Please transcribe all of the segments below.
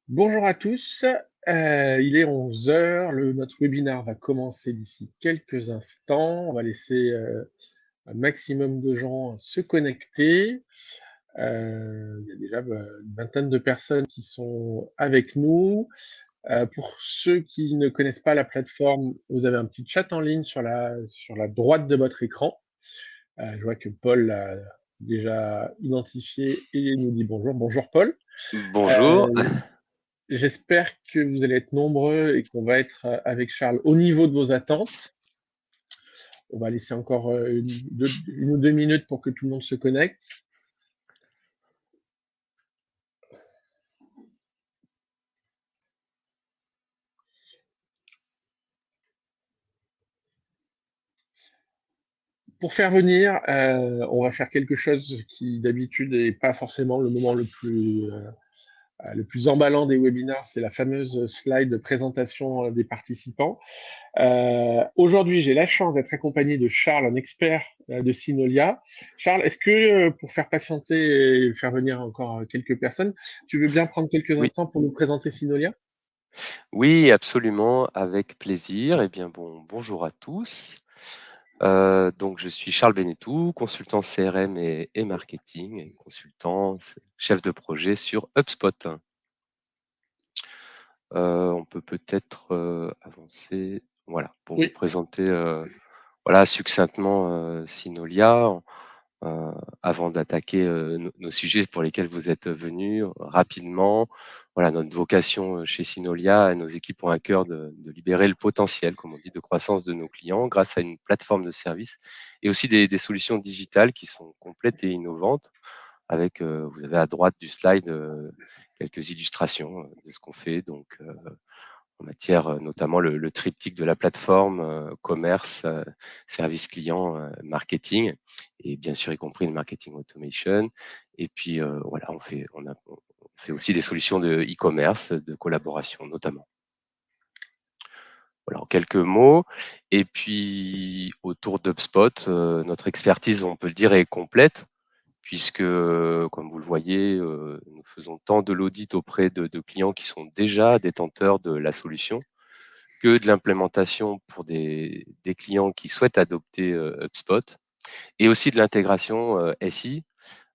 Bonjour à tous, il est 11 heures. Notre webinaire va commencer d'ici quelques instants. On va laisser, un maximum de gens se connecter. Il y a déjà, une vingtaine de personnes qui sont avec nous. Pour ceux qui ne connaissent pas la plateforme, vous avez un petit chat en ligne sur la droite de votre écran. Je vois que Paul l'a déjà identifié et nous dit bonjour. Bonjour Paul. Bonjour. Heu J'espère que vous allez être nombreux et qu'on va être avec Charles au niveau de vos attentes. On va laisser encore une ou deux minutes pour que tout le monde se connecte. Pour faire venir, on va faire quelque chose qui d'habitude n'est pas forcément le moment le plus emballant des webinaires, c'est la fameuse slide de présentation des participants. Aujourd'hui, j'ai la chance d'être accompagné de Charles, un expert de Synolia. Charles, est-ce que pour faire patienter et faire venir encore quelques personnes, tu veux bien prendre quelques Oui, instants pour nous présenter Synolia? oui, absolument, avec plaisir. Eh bien, bonjour à tous. Donc, je suis Charles Benetou, consultant CRM et marketing, et consultant, chef de projet sur HubSpot. On peut peut-être avancer, voilà, pour vous Oui, présenter, voilà, succinctement Synolia. Heu, Avant d'attaquer, nos sujets pour lesquels vous êtes venus rapidement. Voilà, notre vocation, chez Synolia et nos équipes ont à cœur de libérer le potentiel, comme on dit, de croissance de nos clients grâce à une plateforme de services et aussi des solutions digitales qui sont complètes et innovantes avec, vous avez à droite du slide, quelques illustrations, de ce qu'on fait donc, en matière, notamment le triptyque de la plateforme, commerce, service client, marketing et bien sûr y compris le marketing automation et puis, voilà, on fait aussi des solutions de e-commerce, de collaboration notamment. Voilà, en quelques mots et puis autour d'HubSpot, notre expertise, on peut le dire, est complète puisque, comme vous le voyez, nous faisons tant de l'audit auprès de clients qui sont déjà détenteurs de la solution que de l'implémentation pour des clients qui souhaitent adopter, HubSpot et aussi de l'intégration, SI,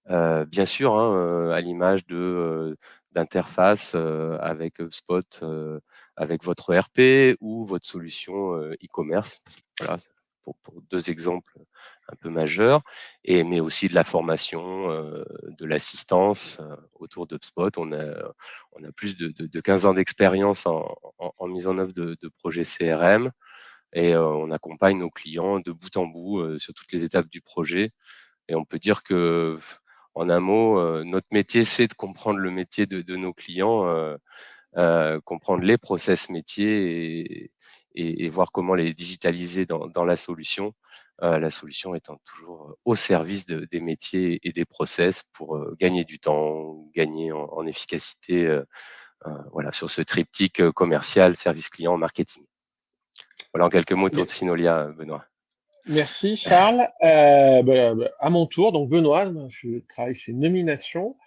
bien sûr, hein, à l'image d'interfaces, avec HubSpot, avec votre ERP ou votre solution, e-commerce. Voilà, pour 2 exemples un peu majeurs mais aussi de la formation, de l'assistance, autour d'HubSpot. On a plus de 15 ans d'expérience en mise en œuvre de projets CRM et on accompagne nos clients de bout en bout, sur toutes les étapes du projet et on peut dire que, en un mot, notre métier, c'est de comprendre le métier de nos clients, comprendre les process métiers et voir comment les digitaliser dans la solution étant toujours au service des métiers et des process pour, gagner du temps, gagner en efficacité, voilà, sur ce triptyque, commercial, service client, marketing. Voilà en quelques mots autour de Synolia, Benoît. merci Charles. À mon tour, donc Benoît, moi, je travaille chez Nomination.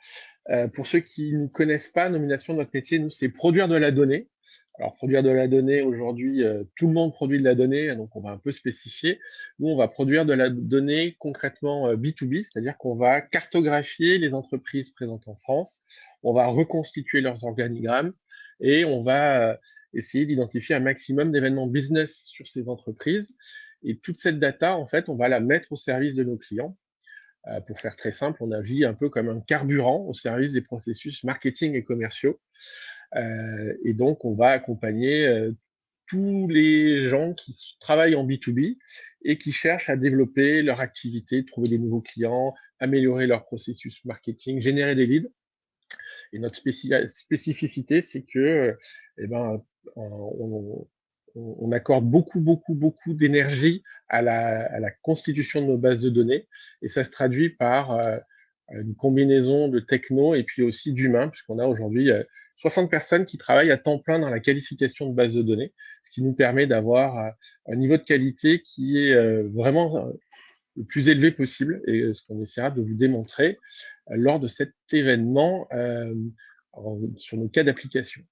Pour ceux qui ne connaissent pas, Nomination, notre métier, nous, c'est produire de la donnée. Alors, produire de la donnée, aujourd'hui, tout le monde produit de la donnée, donc on va un peu spécifier. Nous, on va produire de la donnée concrètement B2B, c'est-à-dire qu'on va cartographier les entreprises présentes en France, on va reconstituer leurs organigrammes et on va essayer d'identifier un maximum d'événements business sur ces entreprises. Et toute cette data, en fait, on va la mettre au service de nos clients. Pour faire très simple, on agit un peu comme un carburant au service des processus marketing et commerciaux. Et donc, on va accompagner tous les gens qui travaillent en B2B et qui cherchent à développer leur activité, trouver des nouveaux clients, améliorer leur processus marketing, générer des leads. Et notre spécificité, c'est que eh ben, on, on accorde beaucoup, beaucoup, beaucoup d'énergie à la constitution de nos bases de données. Et ça se traduit par une combinaison de techno et puis aussi d'humains, puisqu'on a aujourd'hui 60 personnes qui travaillent à temps plein dans la qualification de bases de données, ce qui nous permet d'avoir un niveau de qualité qui est vraiment le plus élevé possible, et ce qu'on essaiera de vous démontrer lors de cet événement. sur nos cas d'application.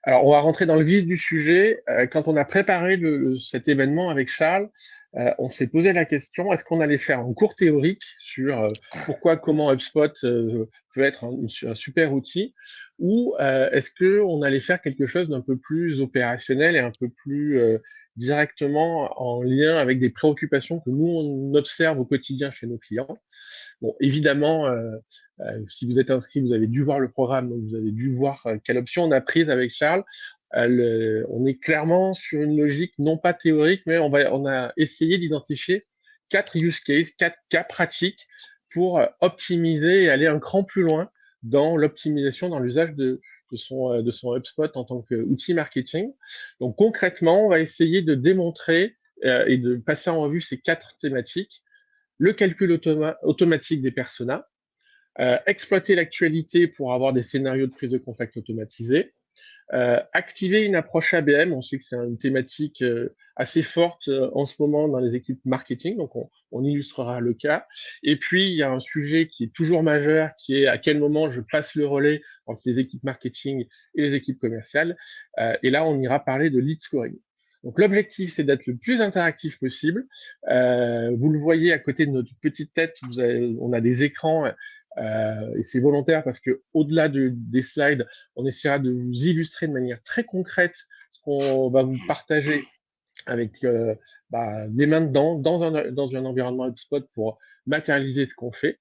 Alors, on va rentrer dans le vif du sujet. Quand on a préparé cet événement avec Charles, on s'est posé la question, est-ce qu'on allait faire un cours théorique sur pourquoi, comment HubSpot peut être un super outil, ou est-ce qu'on allait faire quelque chose d'un peu plus opérationnel et un peu plus directement en lien avec des préoccupations que nous, on observe au quotidien chez nos clients. Bon, évidemment, si vous êtes inscrit, vous avez dû voir le programme, donc vous avez dû voir quelle option on a prise avec Charles. On est clairement sur une logique non pas théorique, mais on a essayé d'identifier 4 use cases, 4 cas pratiques pour optimiser et aller un cran plus loin dans l'optimisation, dans l'usage de son HubSpot en tant qu'outil marketing. Donc concrètement, on va essayer de démontrer et de passer en revue ces 4 thématiques: le calcul automatique des personas, exploiter l'actualité pour avoir des scénarios de prise de contact automatisés, activer une approche ABM. On sait que c'est une thématique assez forte en ce moment dans les équipes marketing, donc on illustrera le cas. Et puis, il y a un sujet qui est toujours majeur, qui est à quel moment je passe le relais entre les équipes marketing et les équipes commerciales. Et là, on ira parler de lead scoring. Donc l'objectif, c'est d'être le plus interactif possible. Vous le voyez à côté de notre petite tête, on a des écrans et c'est volontaire parce que au-delà des slides, on essaiera de vous illustrer de manière très concrète ce qu'on va vous partager avec des mains dedans, dans un environnement HubSpot pour matérialiser ce qu'on fait.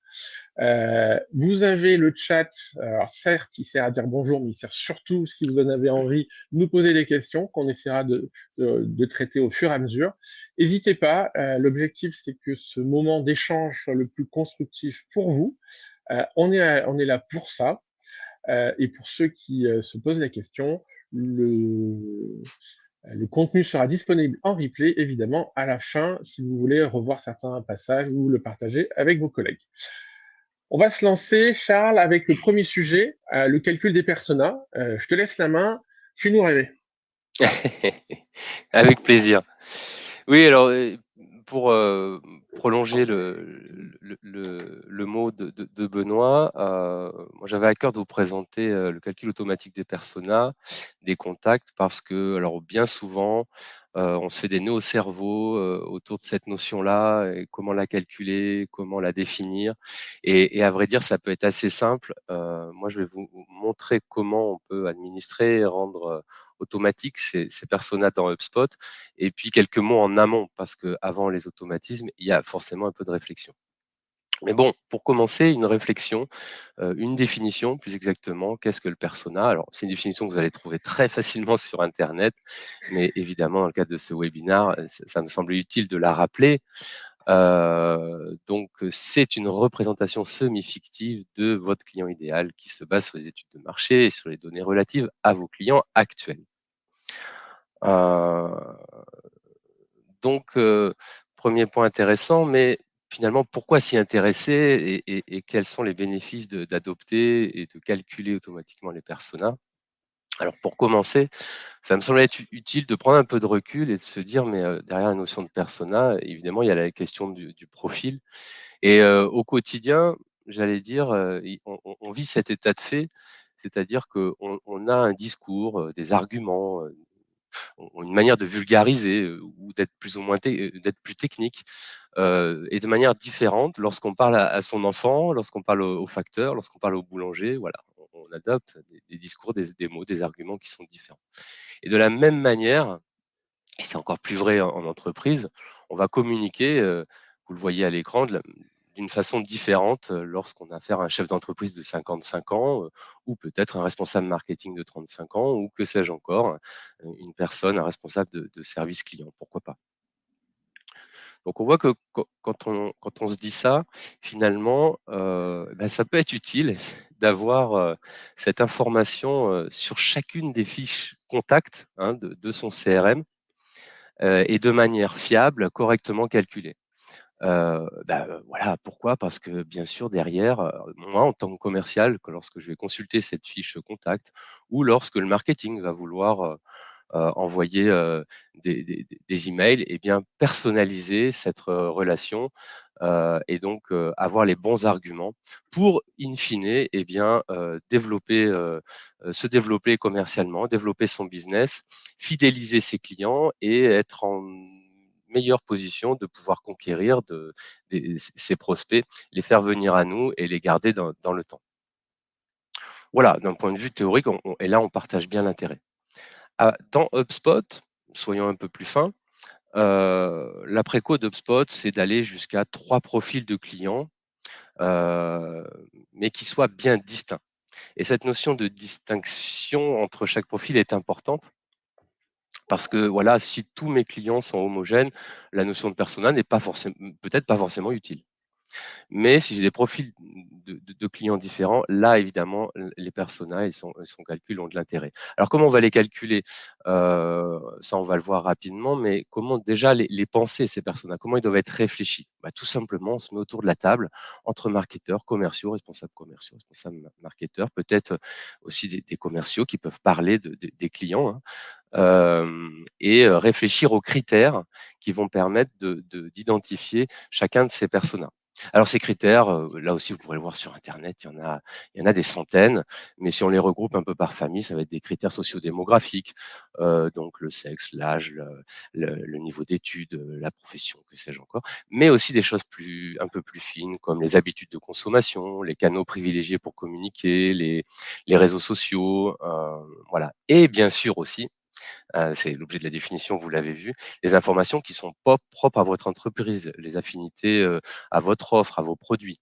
Vous avez le chat, alors certes, il sert à dire bonjour, mais il sert surtout, si vous en avez envie, nous poser des questions qu'on essaiera de traiter au fur et à mesure. N'hésitez pas, l'objectif, c'est que ce moment d'échange soit le plus constructif pour vous. On est là pour ça. Et pour ceux qui se posent la question, le contenu sera disponible en replay, évidemment, à la fin, si vous voulez revoir certains passages ou le partager avec vos collègues. On va se lancer, Charles, avec le premier sujet, le calcul des personas. Je te laisse la main. Fais-nous rêver. Avec plaisir. Oui, alors, pour prolonger le mot de Benoît, moi j'avais à cœur de vous présenter le calcul automatique des personas, des contacts, parce que, alors bien souvent, on se fait des nœuds au cerveau autour de cette notion-là, et comment la calculer, comment la définir. Et à vrai dire, ça peut être assez simple. Moi, je vais vous montrer comment on peut administrer et rendre automatique ces personas dans HubSpot. Et puis quelques mots en amont, parce qu'avant les automatismes, il y a forcément un peu de réflexion. Mais bon, pour commencer, une réflexion, une définition plus exactement, qu'est-ce que le persona? Alors, c'est une définition que vous allez trouver très facilement sur internet, mais évidemment, dans le cadre de ce webinaire, ça me semblait utile de la rappeler. Donc, c'est une représentation semi-fictive de votre client idéal qui se base sur les études de marché et sur les données relatives à vos clients actuels. Euh, donc, premier point intéressant, mais finalement, pourquoi s'y intéresser et quels sont les bénéfices d'adopter et de calculer automatiquement les personas? Alors, pour commencer, ça me semble être utile de prendre un peu de recul et de se dire, mais derrière la notion de persona, évidemment, il y a la question du profil. Et au quotidien, j'allais dire, on vit cet état de fait, c'est-à-dire qu'on a un discours, des arguments, ont une manière de vulgariser ou d'être plus ou moins d'être plus technique et de manière différente lorsqu'on parle à son enfant, lorsqu'on parle au facteur, lorsqu'on parle au boulanger. Voilà, on adopte des discours, des mots, des arguments qui sont différents. Et de la même manière, et c'est encore plus vrai en entreprise, on va communiquer, vous le voyez à l'écran, d'une façon différente lorsqu'on a affaire à un chef d'entreprise de 55 ans ou peut-être un responsable marketing de 35 ans ou que sais-je encore, une personne, un responsable de service client, pourquoi pas. Donc on voit que quand on se dit ça, finalement, ça peut être utile d'avoir cette information sur chacune des fiches contacts hein, de son CRM et de manière fiable, correctement calculée. Voilà, pourquoi? Parce que bien sûr derrière, moi en tant que commercial, lorsque je vais consulter cette fiche contact ou lorsque le marketing va vouloir, envoyer, des emails et bien personnaliser cette, relation, et donc avoir les bons arguments pour, in fine, eh bien, se développer commercialement, développer son business, fidéliser ses clients et être en meilleure position de pouvoir conquérir ses prospects, les faire venir à nous et les garder dans le temps. Voilà, d'un point de vue théorique, et là, on partage bien l'intérêt. Dans HubSpot, soyons un peu plus fins, la préco d'HubSpot, c'est d'aller jusqu'à 3 profils de clients, heu, mais qui soient bien distincts. Et cette notion de distinction entre chaque profil est importante parce que voilà, si tous mes clients sont homogènes, la notion de persona n'est pas forcément peut-être pas forcément utile. Mais si j'ai des profils de clients différents, là, évidemment, les personas et son calcul ont de l'intérêt. Alors comment on va les calculer? Ça, on va le voir rapidement, mais comment déjà les penser, ces personas? Comment ils doivent être réfléchis? Bah, tout simplement, on se met autour de la table entre marketeurs, commerciaux, responsables marketeurs, peut-être aussi des commerciaux qui peuvent parler des clients, hein, et réfléchir aux critères qui vont permettre d'identifier chacun de ces personas. Alors ces critères, là aussi vous pourrez le voir sur internet, il y en a des centaines, mais si on les regroupe un peu par famille, ça va être des critères sociodémographiques, donc le sexe, l'âge, le niveau d'études, la profession, que sais-je encore, mais aussi des choses un peu plus fines comme les habitudes de consommation, les canaux privilégiés pour communiquer, les réseaux sociaux, voilà, et bien sûr aussi c'est l'objet de la définition, vous l'avez vu, les informations qui sont propres à votre entreprise, les affinités à votre offre, à vos produits.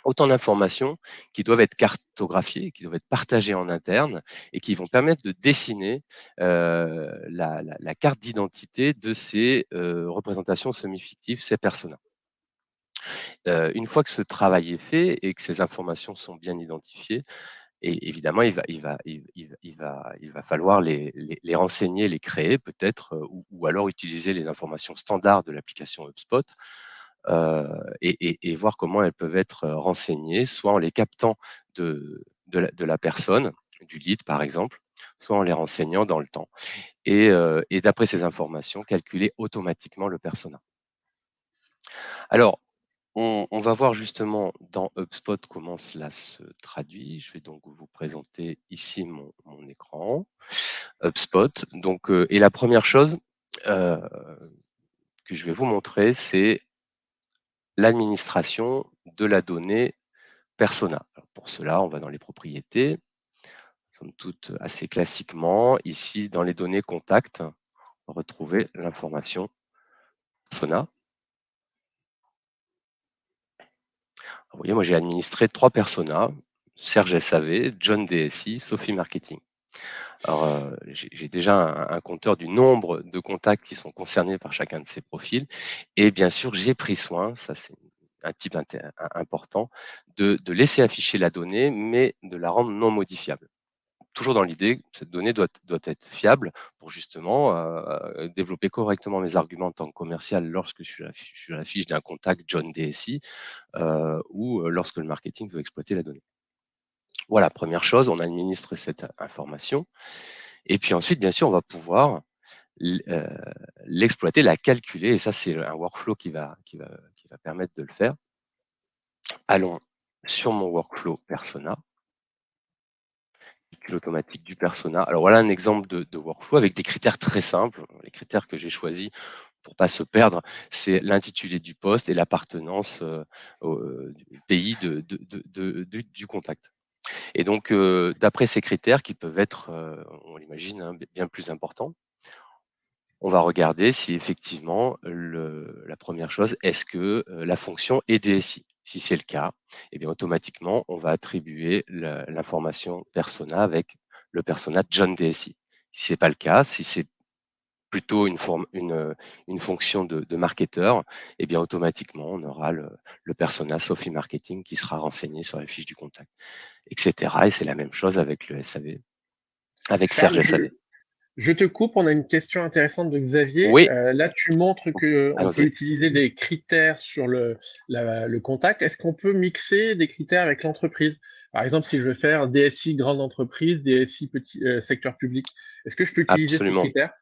Autant d'informations qui doivent être cartographiées, qui doivent être partagées en interne et qui vont permettre de dessiner la carte d'identité de ces représentations semi-fictives, ces personas. Une fois que ce travail est fait et que ces informations sont bien identifiées, et évidemment, il va falloir les renseigner, les créer peut-être, ou alors utiliser les informations standards de l'application HubSpot, et voir comment elles peuvent être renseignées, soit en les captant de la personne, du lead par exemple, soit en les renseignant dans le temps. Et d'après ces informations, calculer automatiquement le persona. Alors, on va voir justement dans HubSpot comment cela se traduit. Je vais donc vous présenter ici mon écran, HubSpot. Donc, et la première chose euh, que je vais vous montrer, c'est l'administration de la donnée persona. Alors, pour cela, on va dans les propriétés, somme toute assez classiquement. Ici, dans les données contacts, on va retrouver l'information persona. Vous voyez, moi j'ai administré 3 personas, Serge SAV, John DSI, Sophie Marketing. Alors, j'ai déjà un compteur du nombre de contacts qui sont concernés par chacun de ces profils et bien sûr, j'ai pris soin, ça c'est un type important, de laisser afficher la donnée, mais de la rendre non modifiable. Toujours dans l'idée que cette donnée doit être fiable pour justement, développer correctement mes arguments en tant que commercial lorsque je suis à la fiche d'un contact John DSI, ou lorsque le marketing veut exploiter la donnée. Voilà, première chose, on administre cette information et puis ensuite, bien sûr, on va pouvoir l'exploiter, la calculer et ça, c'est un workflow qui va permettre de le faire. Allons sur mon workflow persona, calcul automatique du persona. Alors voilà un exemple de workflow avec des critères très simples. Les critères que j'ai choisis pour pas se perdre, c'est l'intitulé du poste et l'appartenance au pays du contact. Et donc, d'après ces critères qui peuvent être, on l'imagine, hein, bien plus importants, on va regarder si effectivement la première chose, est-ce que la fonction est DSI? Si c'est le cas, eh bien automatiquement, on va attribuer l'information persona avec le persona John DSI. Si c'est pas le cas, si c'est plutôt une fonction de marketeur, eh bien automatiquement, on aura le persona Sophie Marketing qui sera renseigné sur la fiche du contact, etc. Et c'est la même chose avec le SAV, avec Serge Charles, SAV. je te coupe, on a une question intéressante de Xavier. Oui, Là, tu montres que on peut allons-y. utiliser des critères sur le contact. Est-ce qu'on peut mixer des critères avec l'entreprise? Par exemple, si je veux faire DSI grande entreprise, DSI petit secteur public, est-ce que je peux utiliser ces Absolument, critères?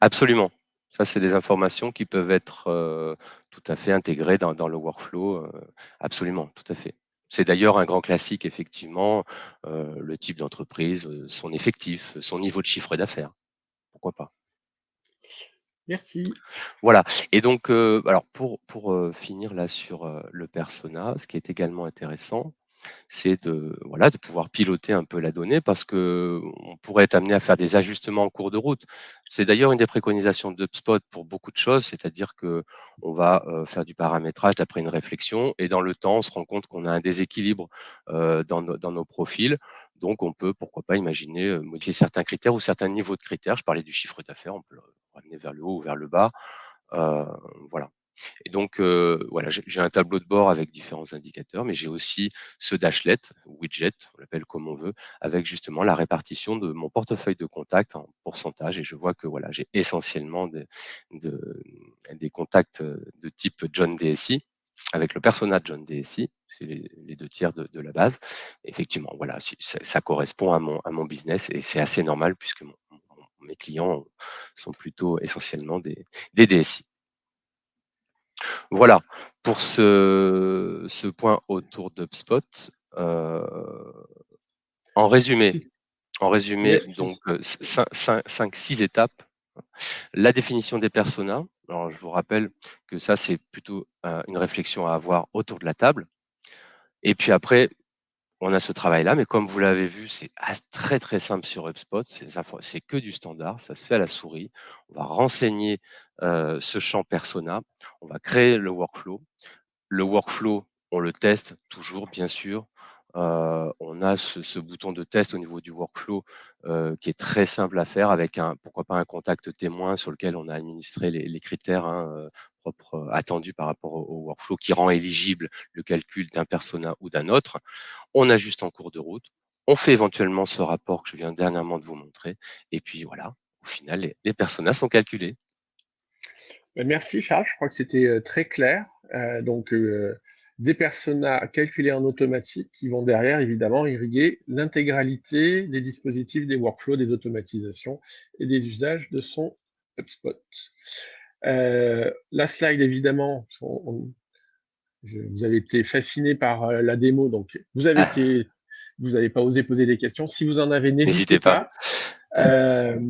absolument. Ça, c'est des informations qui peuvent être tout à fait intégrées dans le workflow, absolument, tout à fait. C'est d'ailleurs un grand classique, effectivement, le type d'entreprise, son effectif, son niveau de chiffre d'affaires. Pourquoi pas? Merci. Voilà. Et donc, alors pour finir là sur, le persona, ce qui est également intéressant, c'est de voilà, de pouvoir piloter un peu la donnée parce qu'on pourrait être amené à faire des ajustements en cours de route. C'est d'ailleurs une des préconisations d'HubSpot pour beaucoup de choses, c'est-à-dire qu'on va, faire du paramétrage d'après une réflexion et dans le temps, on se rend compte qu'on a un déséquilibre, dans nos profils. Donc on peut, pourquoi pas, imaginer, modifier certains critères ou certains niveaux de critères. Je parlais du chiffre d'affaires, on peut le ramener vers le haut ou vers le bas, heu, voilà. Et donc, voilà, j'ai un tableau de bord avec différents indicateurs, mais j'ai aussi ce dashlet, widget, on l'appelle comme on veut, avec justement la répartition de mon portefeuille de contacts en pourcentage. Et je vois que voilà, j'ai essentiellement de- des contacts de type John DSI, avec le persona de John DSI, c'est les deux tiers de la base. Effectivement, voilà, ça correspond à mon business et c'est assez normal puisque mes clients sont plutôt essentiellement des DSI. Voilà, pour ce point autour d'HubSpot. Heu, en résumé Petite- en résumé Merci. donc, 6 étapes. La définition des personas. Alors je vous rappelle que ça, c'est plutôt, une réflexion à avoir autour de la table. Et puis après, on a ce travail-là, mais comme vous l'avez vu, c'est très, très simple sur HubSpot. C'est que du standard, ça se fait à la souris. On va renseigner, ce champ persona, on va créer le workflow. Le workflow, on le teste toujours, bien sûr. On a ce bouton de test au niveau du workflow, qui est très simple à faire avec pourquoi pas un contact témoin sur lequel on a administré les critères, hein, propres, attendus par rapport au workflow qui rend éligible le calcul d'un persona ou d'un autre. On ajuste en cours de route. On fait éventuellement ce rapport que je viens dernièrement de vous montrer et puis voilà, au final, les personas sont calculés. Merci Charles, je crois que c'était très clair. Des personas calculés en automatique qui vont derrière, évidemment, irriguer l'intégralité des dispositifs, des workflows, des automatisations et des usages de son HubSpot. La slide, évidemment, vous avez été fasciné par la démo, donc Ah, vous n'avez pas osé poser des questions. Si vous en avez, n'hésitez n'hésitez pas. pas. Euh,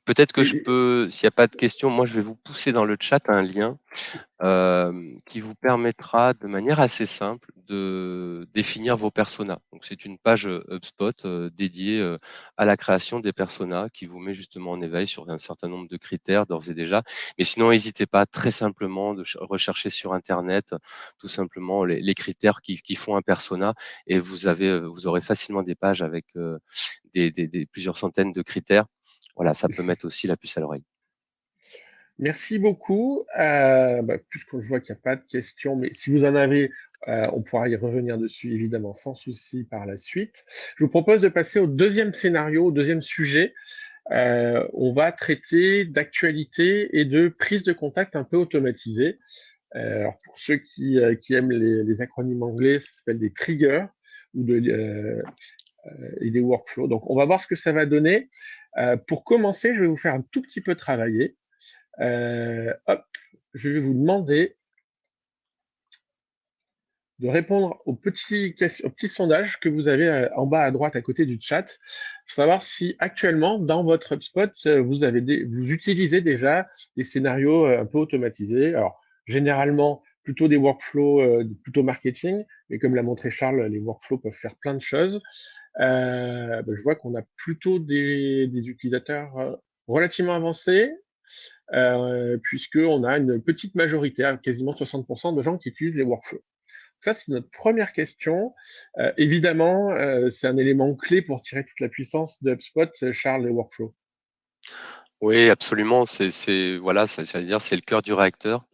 Peut-être que je et, peux, s'il n'y a pas de questions, moi je vais vous pousser dans le chat un lien qui vous permettra de manière assez simple de définir vos personas. Donc c'est une page HubSpot dédiée à la création des personas qui vous met justement en éveil sur un certain nombre de critères d'ores et déjà. Mais sinon, n'hésitez pas très simplement de rechercher sur Internet tout simplement les critères qui font un persona et vous aurez facilement des pages avec plusieurs centaines de critères. Voilà, ça peut mettre aussi la puce à l'oreille. Merci beaucoup. Puisque je vois qu'il n'y a pas de questions, mais si vous en avez, on pourra y revenir dessus évidemment sans souci par la suite. Je vous propose de passer au deuxième scénario, au deuxième sujet. On va traiter d'actualité et de prise de contact un peu automatisée. Alors pour ceux qui aiment les acronymes anglais, ça s'appelle des triggers et des workflows. Donc on va voir ce que ça va donner. Pour commencer, je vais vous faire un tout petit peu travailler. Hop, je vais vous demander de répondre au petit sondage que vous avez en bas à droite à côté du chat, pour savoir si actuellement dans votre HubSpot vous utilisez déjà des scénarios un peu automatisés. Alors généralement plutôt des workflows plutôt marketing, mais comme l'a montré Charles, les workflows peuvent faire plein de choses. Je vois qu'on a plutôt des utilisateurs relativement avancés, puisqu'on a une petite majorité, quasiment 60% de gens qui utilisent les workflows. Ça, c'est notre première question. Évidemment, c'est un élément clé pour tirer toute la puissance de HubSpot, Charles, les workflows. Oui, absolument. Voilà, j'allais dire, c'est le cœur du réacteur.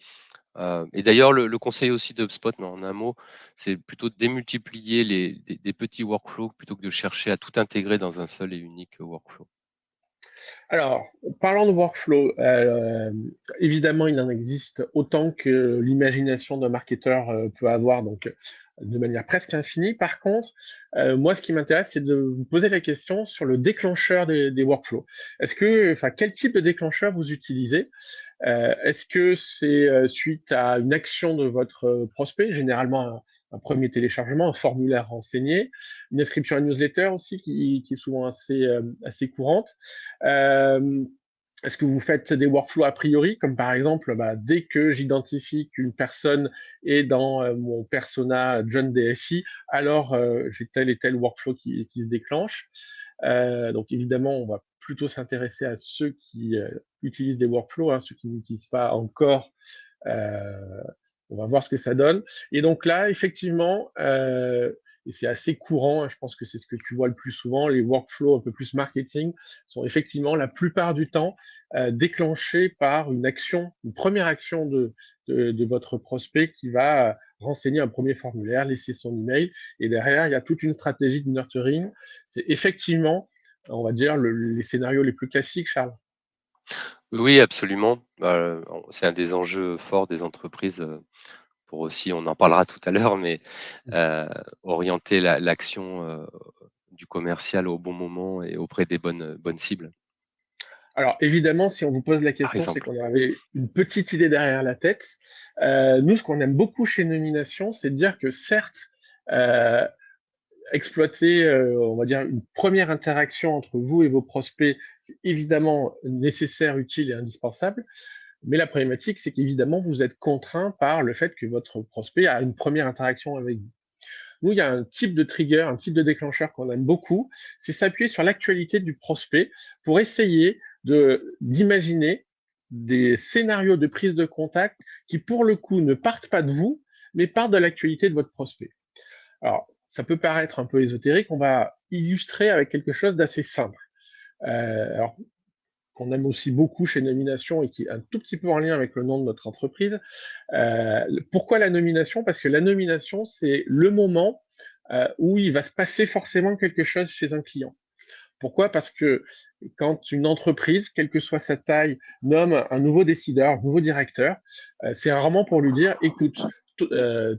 Et d'ailleurs, le conseil aussi de HubSpot, mais en un mot, c'est plutôt de démultiplier des petits workflows plutôt que de chercher à tout intégrer dans un seul et unique workflow. Alors, parlant de workflow, évidemment, il en existe autant que l'imagination d'un marketeur peut avoir. Donc, de manière presque infinie. Par contre, moi, ce qui m'intéresse, c'est de vous poser la question sur le déclencheur des workflows. Quel type de déclencheur vous utilisez? Est-ce que c'est suite à une action de votre prospect, généralement un premier téléchargement, un formulaire renseigné, une inscription à une newsletter aussi qui est souvent assez courante. Est-ce que vous faites des workflows a priori, comme par exemple, dès que j'identifie qu'une personne est dans mon persona John DSI, alors j'ai tel et tel workflow qui se déclenche. Donc évidemment, on va plutôt s'intéresser à ceux qui utilisent des workflows, hein, ceux qui n'utilisent pas encore. Euh, on va voir ce que ça donne. Et donc là, effectivement, et c'est assez courant, hein, je pense que c'est ce que tu vois le plus souvent, les workflows un peu plus marketing sont effectivement la plupart du temps déclenchés par une action, une première action de votre prospect qui va renseigner un premier formulaire, laisser son email, et derrière, il y a toute une stratégie de nurturing. C'est effectivement, on va dire, les scénarios les plus classiques, Charles. Oui, absolument. C'est un des enjeux forts des entreprises, pour aussi, on en parlera tout à l'heure, mais orienter l'action du commercial au bon moment et auprès des bonnes cibles, Alors, évidemment, si on vous pose la par question, c'est exemple. qu'on avait une petite idée derrière la tête. Nous, ce qu'on aime beaucoup chez Nomination, c'est de dire que certes, euh, exploiter, on va dire, une première interaction entre vous et vos prospects, c'est évidemment nécessaire, utile et indispensable. Mais la problématique, c'est qu'évidemment, vous êtes contraint par le fait que votre prospect a une première interaction avec vous. Nous, il y a un type de trigger, un type de déclencheur qu'on aime beaucoup, c'est s'appuyer sur l'actualité du prospect pour essayer d'imaginer des scénarios de prise de contact qui, pour le coup, ne partent pas de vous, mais partent de l'actualité de votre prospect. Alors, ça peut paraître un peu ésotérique, on va illustrer avec quelque chose d'assez simple. Alors, qu'on aime aussi beaucoup chez Nomination et qui est un tout petit peu en lien avec le nom de notre entreprise. Pourquoi la nomination? Parce que la nomination, c'est le moment où il va se passer forcément quelque chose chez un client. Pourquoi? Parce que quand une entreprise, quelle que soit sa taille, nomme un nouveau décideur, un nouveau directeur, c'est rarement pour lui dire, écoute,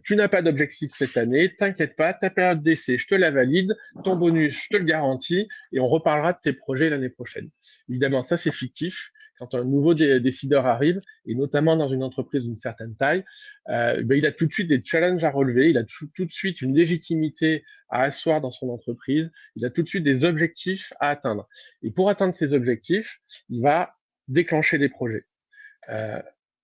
tu n'as pas d'objectif cette année, t'inquiète pas, ta période d'essai, je te la valide, ton bonus, je te le garantis, et on reparlera de tes projets l'année prochaine. Évidemment, ça c'est fictif. Quand un nouveau décideur arrive, et notamment dans une entreprise d'une certaine taille, il a tout de suite des challenges à relever, il a tout de suite une légitimité à asseoir dans son entreprise, il a tout de suite des objectifs à atteindre. Et pour atteindre ces objectifs, il va déclencher des projets.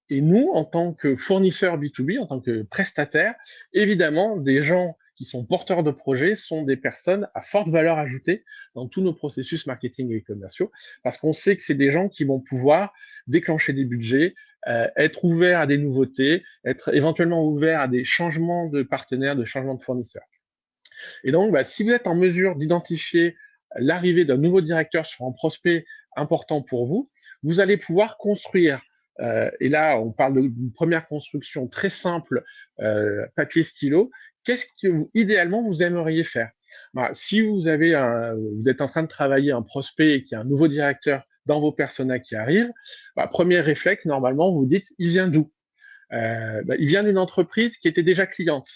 Et nous, en tant que fournisseurs B2B, en tant que prestataires, évidemment, des gens qui sont porteurs de projets sont des personnes à forte valeur ajoutée dans tous nos processus marketing et commerciaux, parce qu'on sait que c'est des gens qui vont pouvoir déclencher des budgets, être ouverts à des nouveautés, être éventuellement ouverts à des changements de partenaires, de changements de fournisseurs. Et donc, si vous êtes en mesure d'identifier l'arrivée d'un nouveau directeur sur un prospect important pour vous, vous allez pouvoir construire. Et là, on parle d'une première construction très simple, papier stylo. Qu'est-ce que idéalement vous aimeriez faire? Si vous êtes en train de travailler un prospect et qu'il y a un nouveau directeur dans vos personas qui arrive, premier réflexe, normalement, vous dites, il vient d'où? Il vient d'une entreprise qui était déjà cliente.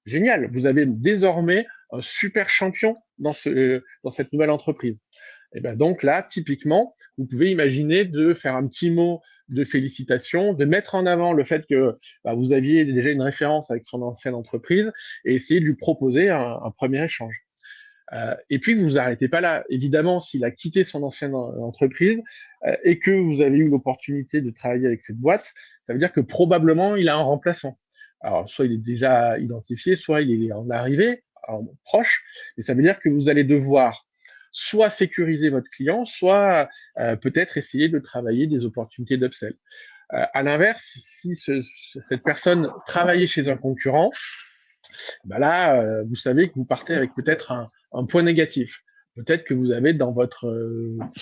Génial, vous avez désormais un super champion dans cette nouvelle entreprise. Et ben donc là, typiquement, vous pouvez imaginer de faire un petit mot de félicitations, de mettre en avant le fait que vous aviez déjà une référence avec son ancienne entreprise et essayer de lui proposer un premier échange. Et puis, vous vous arrêtez pas là. Évidemment, s'il a quitté son ancienne entreprise et que vous avez eu l'opportunité de travailler avec cette boîte, ça veut dire que probablement, il a un remplaçant. Alors, soit il est déjà identifié, soit il est en arrivée, proche, et ça veut dire que vous allez devoir soit sécuriser votre client, soit peut-être essayer de travailler des opportunités d'upsell. À l'inverse, si cette personne travaillait chez un concurrent, là, vous savez que vous partez avec peut-être un point négatif. Peut-être que vous avez dans votre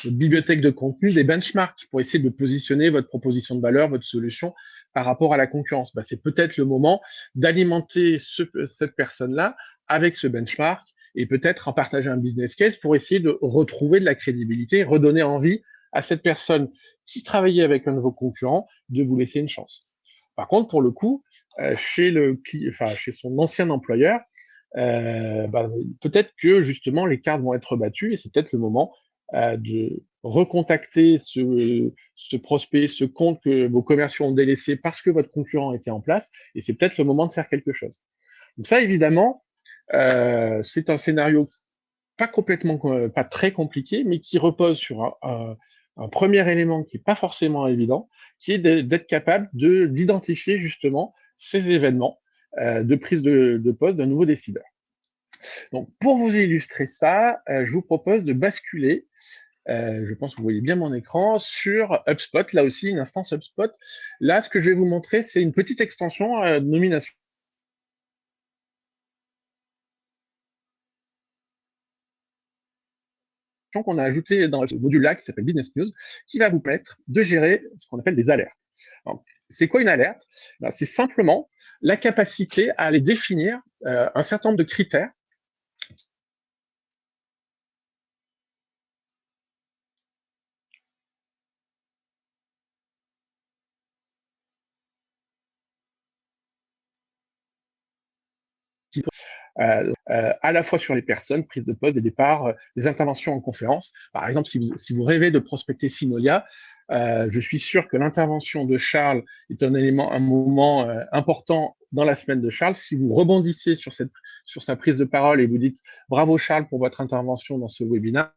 bibliothèque de contenu des benchmarks pour essayer de positionner votre proposition de valeur, votre solution par rapport à la concurrence. C'est peut-être le moment d'alimenter cette personne-là avec ce benchmark et peut-être en partager un business case pour essayer de retrouver de la crédibilité, redonner envie à cette personne qui travaillait avec un de vos concurrents de vous laisser une chance. Par contre, pour le coup, chez son ancien employeur, peut-être que justement les cartes vont être rebattues et c'est peut-être le moment de recontacter ce prospect, ce compte que vos commerciaux ont délaissé parce que votre concurrent était en place, et c'est peut-être le moment de faire quelque chose. Donc ça, évidemment, c'est un scénario pas très compliqué, mais qui repose sur un premier élément qui n'est pas forcément évident, qui est d'être capable d'identifier justement ces événements de prise de poste d'un nouveau décideur. Donc, pour vous illustrer ça, je vous propose de basculer, je pense que vous voyez bien mon écran, sur HubSpot, là aussi une instance HubSpot. Là, ce que je vais vous montrer, c'est une petite extension de nomination qu'on a ajouté dans le module-là qui s'appelle Business News, qui va vous permettre de gérer ce qu'on appelle des alertes. C'est quoi une alerte? C'est simplement la capacité à aller définir un certain nombre de critères qui à la fois sur les personnes, prise de poste, des départs, des interventions en conférence. Par exemple, si vous rêvez de prospecter Sinolia, je suis sûr que l'intervention de Charles est un moment important dans la semaine de Charles. Si vous rebondissez sur sa prise de parole et vous dites bravo Charles pour votre intervention dans ce webinaire,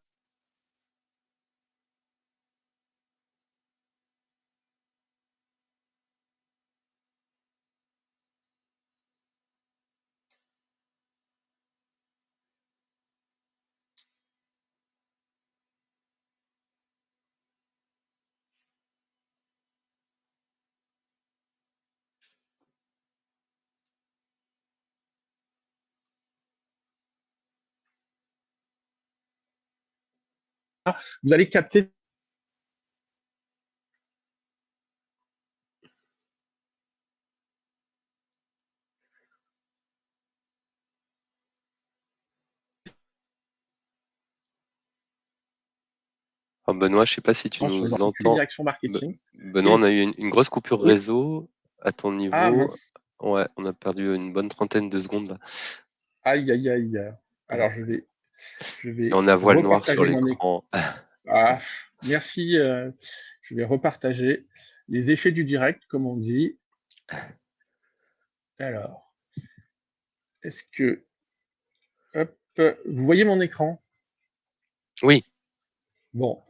vous allez capter. Benoît, je ne sais pas si tu Sur les nous articles entends. direction marketing. Benoît, on a eu une grosse coupure Oui. réseau à ton niveau. Ah mince. Ouais, on a perdu une bonne trentaine de secondes là. Aïe, aïe, aïe. Alors, je vais Et on a voile noire sur repartager mon écran. l'écran. Ah, merci. Je vais repartager les effets du direct, comme on dit. Alors, est-ce que... Hop, vous voyez mon écran? Oui. Bon.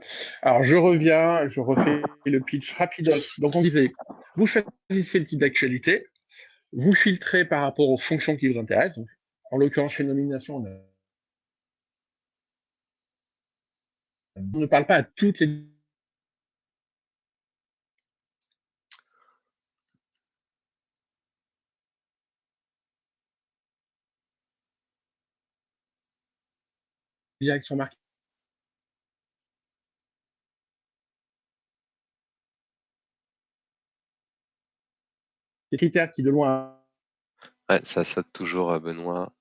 Alors, je reviens, je refais le pitch rapidos. Donc, on disait, vous choisissez le type d'actualité, vous filtrez par rapport aux fonctions qui vous intéressent. Donc, en l'occurrence, chez Nomination, on ne parle pas à toutes les directions marketing. Des critères qui, de loin, Ouais, ça saute toujours, Benoît.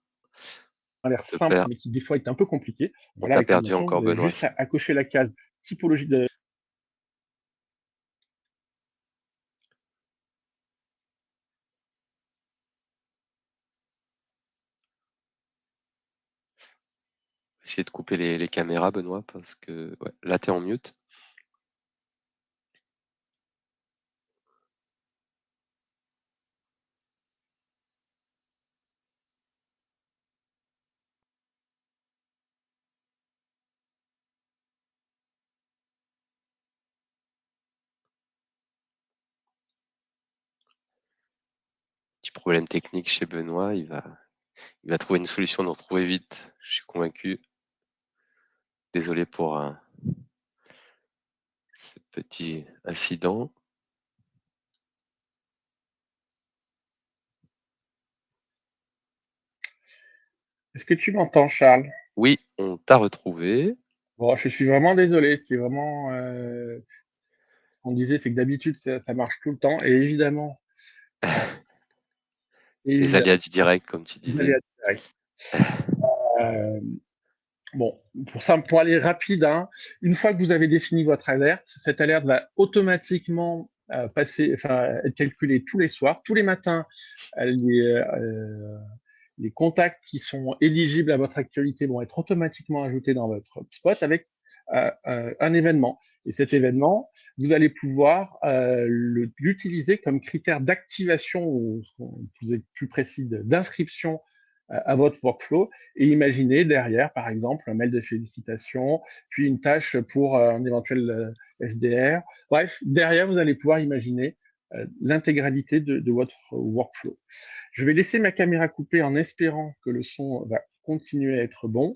a l'air simple, mais qui, des fois, est un peu compliqué. On Voilà, t'a avec perdu Nomination, encore, vous avez Benoît. juste à cocher la case typologie de... Essayer de couper les caméras, Benoît, parce que ouais, là, tu es en mute. Petit problème technique chez Benoît, il va trouver une solution de retrouver vite, je suis convaincu. Désolé pour ce petit incident. Est-ce que tu m'entends, Charles? Oui, on t'a retrouvé. Bon, je suis vraiment désolé. C'est vraiment... on disait, c'est que d'habitude, ça marche tout le temps. Et évidemment... Les aléas du direct, comme tu disais. Bon, pour aller rapide, hein, une fois que vous avez défini votre alerte, cette alerte va automatiquement être calculé tous les soirs. Tous les matins, les contacts qui sont éligibles à votre actualité vont être automatiquement ajoutés dans votre HubSpot avec un événement. Et cet événement, vous allez pouvoir l'utiliser comme critère d'activation ou, pour être plus précis, d'inscription à votre workflow et imaginez derrière, par exemple, un mail de félicitations, puis une tâche pour un éventuel SDR. Bref, derrière, vous allez pouvoir imaginer l'intégralité de votre workflow. Je vais laisser ma caméra coupée en espérant que le son va continuer à être bon.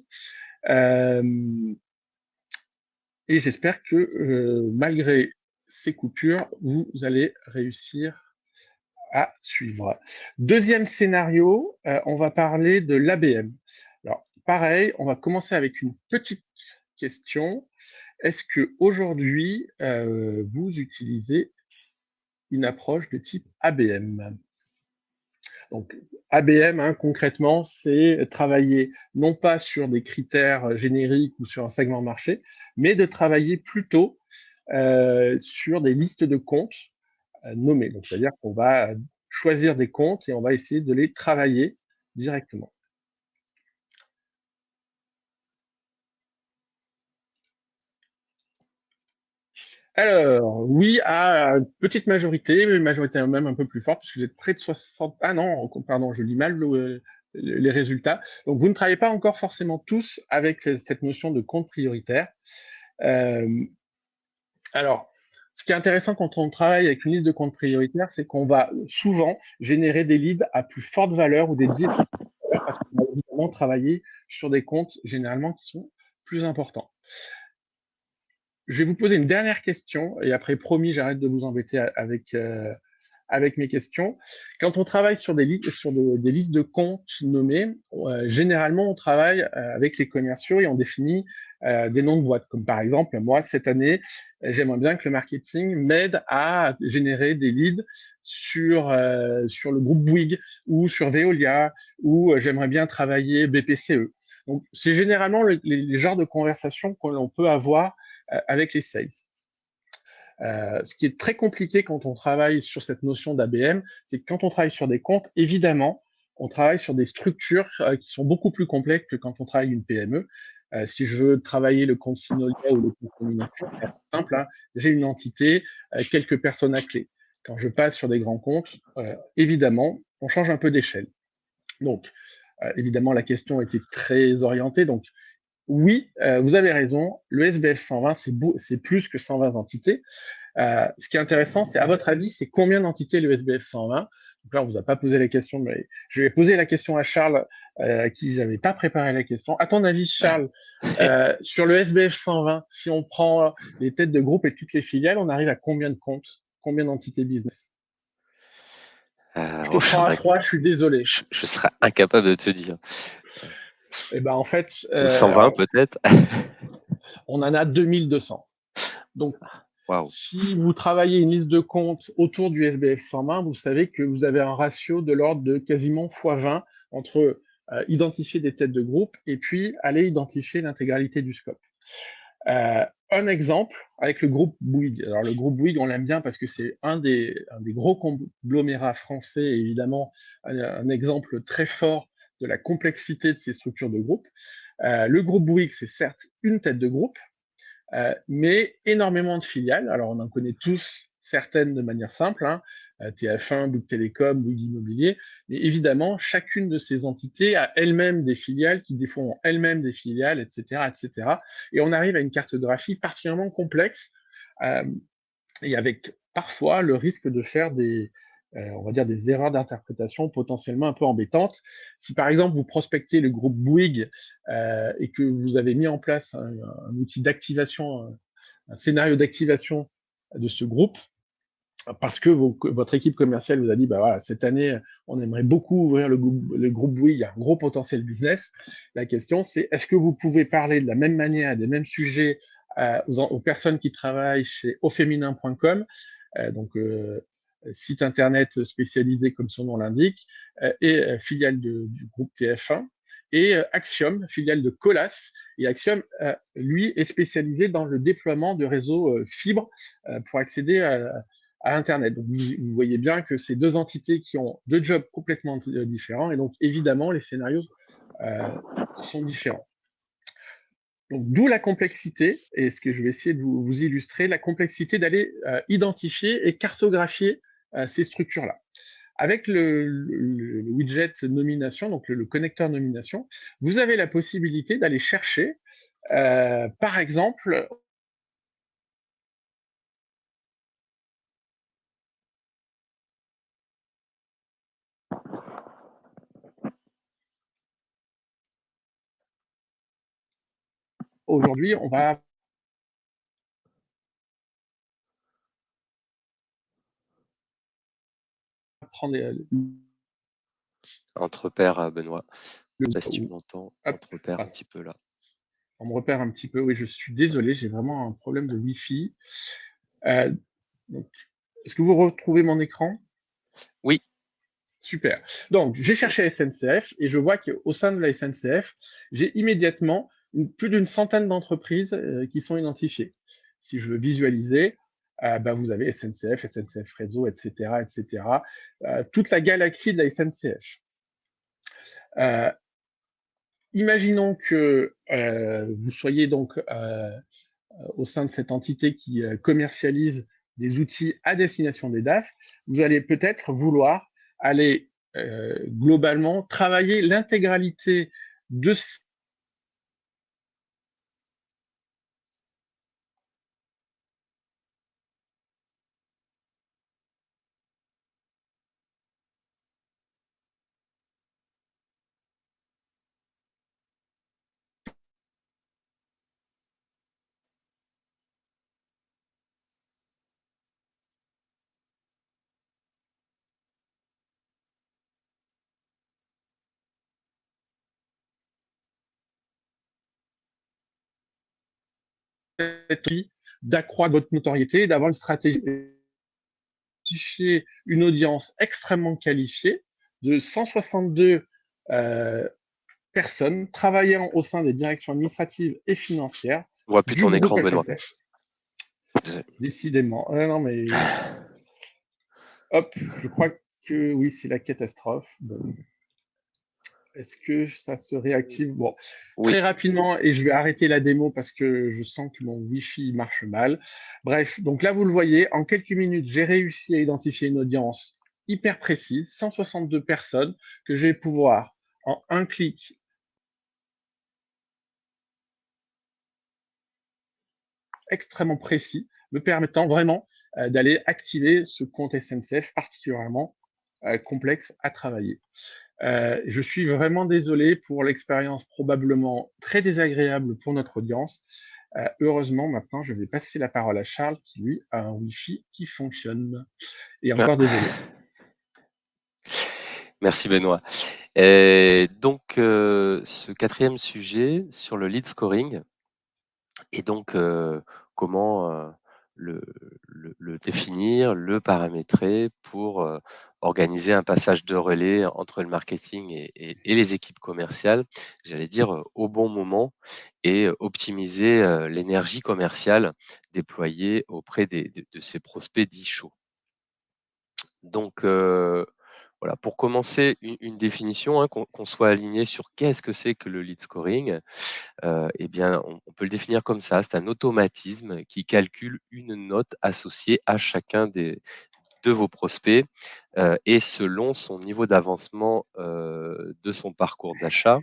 Et j'espère que malgré ces coupures, vous allez réussir à suivre. Deuxième scénario, on va parler de l'ABM. Alors, pareil, on va commencer avec une petite question. Est-ce que aujourd'hui vous utilisez une approche de type ABM? Donc, ABM, concrètement, c'est travailler non pas sur des critères génériques ou sur un segment marché, mais de travailler plutôt sur des listes de comptes nommés. Donc, c'est-à-dire qu'on va choisir des comptes et on va essayer de les travailler directement. Alors, oui, à une petite majorité, mais une majorité même un peu plus forte, puisque vous êtes près de 60... Ah non, pardon, je lis mal les résultats. Donc, vous ne travaillez pas encore forcément tous avec cette notion de compte prioritaire. Alors, ce qui est intéressant quand on travaille avec une liste de comptes prioritaires, c'est qu'on va souvent générer des leads à plus forte valeur ou des deals parce qu'on va évidemment travailler sur des comptes généralement qui sont plus importants. Je vais vous poser une dernière question et après, promis, j'arrête de vous embêter avec mes questions. Quand on travaille sur des listes de comptes nommées, généralement, on travaille avec les commerciaux et on définit des noms de boîtes. Comme par exemple, moi, cette année, j'aimerais bien que le marketing m'aide à générer des leads sur le groupe Bouygues ou sur Veolia ou j'aimerais bien travailler BPCE. Donc, c'est généralement les genres de conversations que l'on peut avoir avec les sales. Ce qui est très compliqué quand on travaille sur cette notion d'ABM, c'est que quand on travaille sur des comptes, évidemment, on travaille sur des structures qui sont beaucoup plus complexes que quand on travaille une PME. Si je veux travailler le compte Synolia ou le compte nomination, c'est simple, j'ai une entité, quelques personnes à clé. Quand je passe sur des grands comptes, évidemment, on change un peu d'échelle. Donc, évidemment, la question était très orientée. Donc, oui, vous avez raison, le SBF 120, c'est plus que 120 entités. Ce qui est intéressant, c'est à votre avis, c'est combien d'entités le SBF 120? Donc là, on vous a pas posé la question, mais je vais poser la question à Charles, à qui j'avais pas préparé la question. À ton avis, Charles, sur le SBF 120, si on prend les têtes de groupe et toutes les filiales, on arrive à combien de comptes, combien d'entités business? Je te prends à froid, je suis désolé. Je serais incapable de te dire. Et ben en fait, 120 peut-être. on en a 2200. Donc, Wow. si vous travaillez une liste de comptes autour du SBF 120, vous savez que vous avez un ratio de l'ordre de quasiment x20 entre identifier des têtes de groupe et puis aller identifier l'intégralité du scope. Un exemple avec le groupe Bouygues. Alors le groupe Bouygues, on l'aime bien parce que c'est un des gros conglomérats français, et évidemment un exemple très fort de la complexité de ces structures de groupe. Le groupe Bouygues, c'est certes une tête de groupe, mais énormément de filiales. Alors, on en connaît tous certaines de manière simple, TF1, Bouygues Télécom, Bouygues Immobilier, mais évidemment, chacune de ces entités a elle-même des filiales qui font elles-mêmes des filiales, etc., etc. Et on arrive à une cartographie particulièrement complexe et avec parfois le risque de faire on va dire des erreurs d'interprétation potentiellement un peu embêtantes. Si par exemple vous prospectez le groupe Bouygues et que vous avez mis en place un outil d'activation, un scénario d'activation de ce groupe, parce que votre équipe commerciale vous a dit, bah voilà, cette année, on aimerait beaucoup ouvrir le groupe Bouygues, il y a un gros potentiel business. La question, c'est est-ce que vous pouvez parler de la même manière, des mêmes sujets aux personnes qui travaillent chez auféminin.com, donc site internet spécialisé comme son nom l'indique, et filiale du groupe TF1, et Axiom, filiale de Colas. Et Axiom, lui, est spécialisé dans le déploiement de réseaux fibre pour accéder à Internet. Donc, vous voyez bien que c'est deux entités qui ont deux jobs complètement différents, et donc évidemment, les scénarios sont différents. Donc, d'où la complexité, et ce que je vais essayer de vous illustrer, la complexité d'aller identifier et cartographier ces structures-là. Avec le widget nomination, donc le connecteur nomination, vous avez la possibilité d'aller chercher, par exemple, aujourd'hui, on va prendre Entre pairs, Benoît. Je sais pas si tu hop, m'entends, entre pairs un voilà. petit peu là. On me repère un petit peu. Oui, je suis désolé, j'ai vraiment un problème de Wi-Fi. Donc, est-ce que vous retrouvez mon écran? Oui. Super. Donc, j'ai cherché SNCF et je vois qu'au sein de la SNCF, j'ai immédiatement plus d'une centaine d'entreprises qui sont identifiées. Si je veux visualiser, vous avez SNCF, SNCF Réseau, etc., etc. Toute la galaxie de la SNCF. Imaginons que vous soyez donc au sein de cette entité qui commercialise des outils à destination des DAF. Vous allez peut-être vouloir aller globalement travailler l'intégralité de d'accroître votre notoriété, d'avoir une stratégie, une audience extrêmement qualifiée de 162 personnes travaillant au sein des directions administratives et financières On voit plus du ton groupe écran, Benoît. SNCF. Décidément. Non, mais hop, je crois que oui, c'est la catastrophe. Bon. Est-ce que ça se réactive? Bon, Oui. très rapidement, et je vais arrêter la démo parce que je sens que mon Wi-Fi marche mal. Bref, donc là, vous le voyez, en quelques minutes, j'ai réussi à identifier une audience hyper précise, 162 personnes, que je vais pouvoir, en un clic, extrêmement précis, me permettant vraiment d'aller activer ce compte SNCF particulièrement complexe à travailler. Je suis vraiment désolé pour l'expérience probablement très désagréable pour notre audience. Heureusement, maintenant, je vais passer la parole à Charles qui, lui, a un Wi-Fi qui fonctionne. Et encore désolé. Merci Benoît. Et donc, ce quatrième sujet sur le lead scoring et donc comment le définir, le paramétrer pour organiser un passage de relais entre le marketing et les équipes commerciales, j'allais dire au bon moment, et optimiser l'énergie commerciale déployée auprès de ces prospects dits chauds. Donc, voilà, pour commencer, une définition, hein, qu'on soit aligné sur qu'est-ce que c'est que le lead scoring. Eh bien, on peut le définir comme ça. C'est un automatisme qui calcule une note associée à chacun de vos prospects et selon son niveau d'avancement de son parcours d'achat.